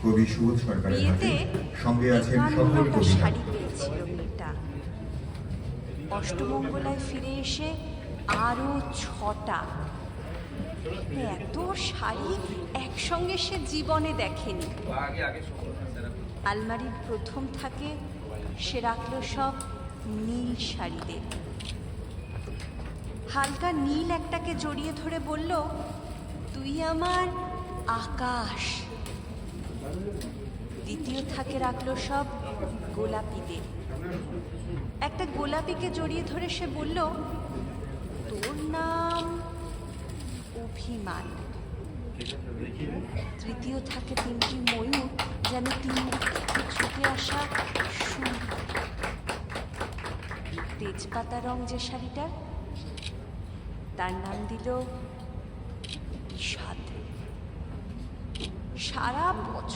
কবি সুবোধ সরকারের হাতে সঙ্গে আছেন সকল কবিতা। শাড়ি পেয়েছিল মেয়েটা। অষ্টমঙ্গলায় ফিরে এসে আরো 6টা। এত শাড়ি একসঙ্গে সে জীবনে দেখেনি। আলমারির প্রথম থাকে সে রাখলো সব নীল শাড়িদের। হালকা নীল একটাকে জড়িয়ে ধরে বলল, তুই আমার আকাশ। দ্বিতীয় থাকে রাখলো সব গোলাপিদের। একটা গোলাপিকে জড়িয়ে ধরে সে বলল, তোর নাম অভিমান। তৃতীয় থাকে 3টি ময়ূর, যেন 3 দিক থেকে ছুটে আসা সুর। তেজপাতা রং যে শাড়িটার, তার নাম দিল বিষাদ। সারা বছর